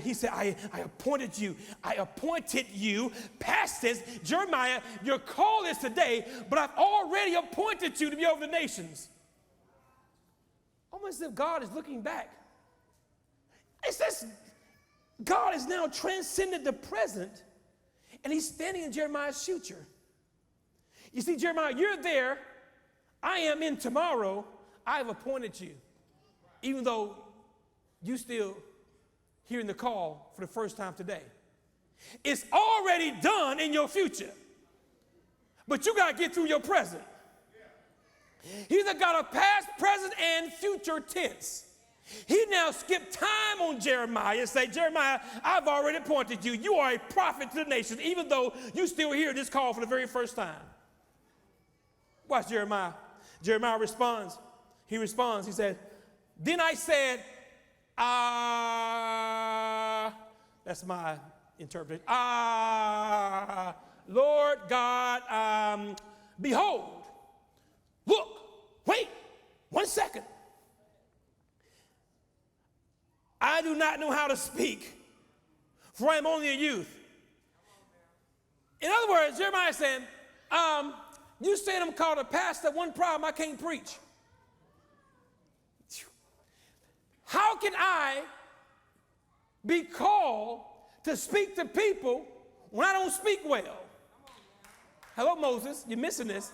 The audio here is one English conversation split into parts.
he said, I appointed you, past tense. Jeremiah, your call is today, but I've already appointed you to be over the nations. Almost as if God is looking back. It says God has now transcended the present, and he's standing in Jeremiah's future. You see, Jeremiah, you're there. I am in tomorrow. I've appointed you. Even though you still hearing the call for the first time today. It's already done in your future. But you got to get through your present. He's got a past, present, and future tense. He now skipped time on Jeremiah and say, Jeremiah, I've already appointed you. You are a prophet to the nations, even though you still hear this call for the very first time. Watch Jeremiah. Jeremiah responds. He responds. He said, then I said, that's my interpretation. Lord God, behold, look, wait, 1 second. I do not know how to speak, for I am only a youth. In other words, Jeremiah is saying, you said I'm called a pastor. One problem, I can't preach. How can I be called to speak to people when I don't speak well? Hello, Moses, you're missing this.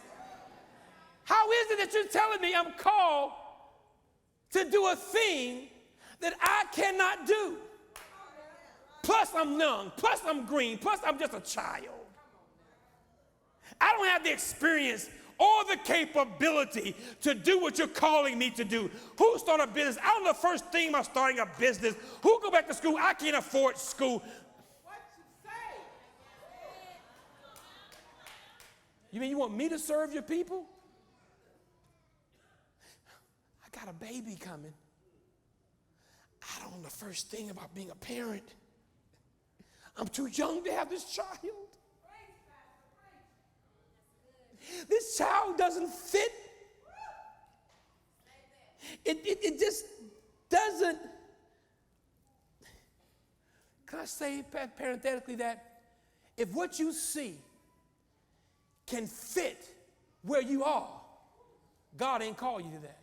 How is it that you're telling me I'm called to do a thing that I cannot do? Plus I'm young, plus I'm green, plus I'm just a child. I don't have the experience or the capability to do what you're calling me to do. Who start a business? I don't know the first thing about starting a business. Who go back to school? I can't afford school. What you say? You mean you want me to serve your people? I got a baby coming. I don't know the first thing about being a parent. I'm too young to have this child. This child doesn't fit. It just doesn't. Can I say parenthetically that if what you see can fit where you are, God ain't called you to that.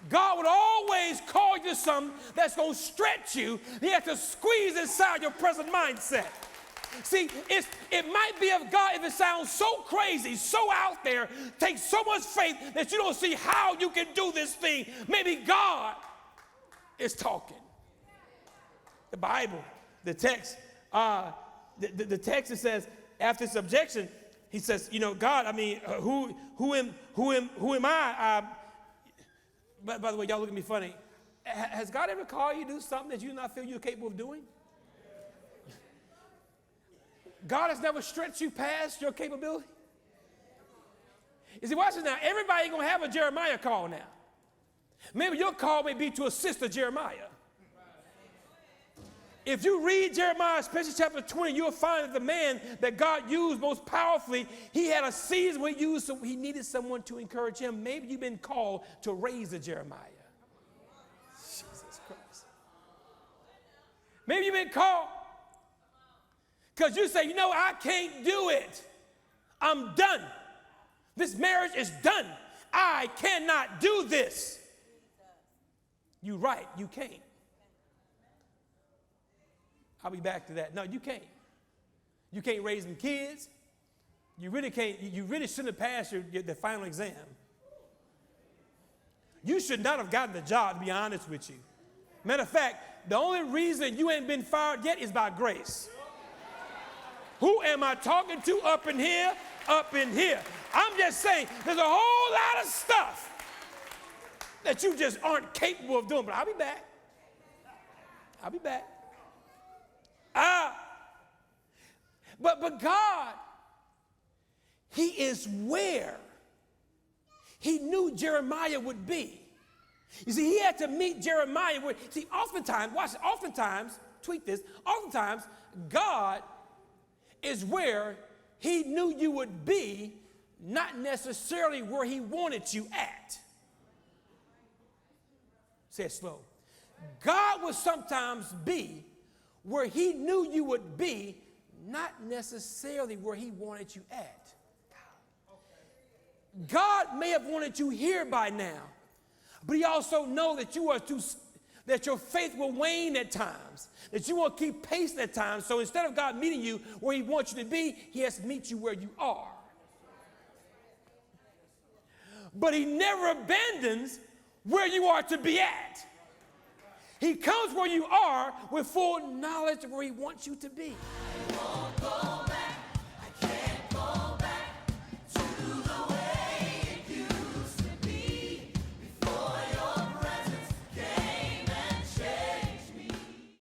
God would always call you to something that's going to stretch you. He has to squeeze inside your present mindset. See, it might be of God if it sounds so crazy, so out there, takes so much faith that you don't see how you can do this thing. Maybe God is talking. The Bible, the text, the text it says after this objection, he says, you know, God, I mean, who am I? By the way, y'all look at me funny. Has God ever called you to do something that you do not feel you're capable of doing? God has never stretched you past your capability. You see, watch this now. Everybody ain't going to have a Jeremiah call now. Maybe your call may be to assist a Jeremiah. If you read Jeremiah, especially chapter 20, you'll find that the man that God used most powerfully, he had a season where he needed someone to encourage him. Maybe you've been called to raise a Jeremiah. Jesus Christ. Maybe you've been called because you say, you know, I can't do it. I'm done. This marriage is done. I cannot do this. You're right, you can't. I'll be back to that. No, you can't. You can't raise them kids. You really can't. You really shouldn't have passed the final exam. You should not have gotten the job, to be honest with you. Matter of fact, the only reason you ain't been fired yet is by grace. Who am I talking to up in here? Up in here. I'm just saying there's a whole lot of stuff that you just aren't capable of doing. But I'll be back. I'll be back. But God, he is where he knew Jeremiah would be. You see, he had to meet Jeremiah where, see, oftentimes, watch it, oftentimes, tweet this, oftentimes, God is where he knew you would be, not necessarily where he wanted you at. Say it slow. God will sometimes be where he knew you would be, not necessarily where he wanted you at. God may have wanted you here by now, but he also knows that that your faith will wane at times, that you won't keep pace at times. So instead of God meeting you where he wants you to be, he has to meet you where you are. But he never abandons where you are to be at. He comes where you are with full knowledge of where he wants you to be. I won't go back.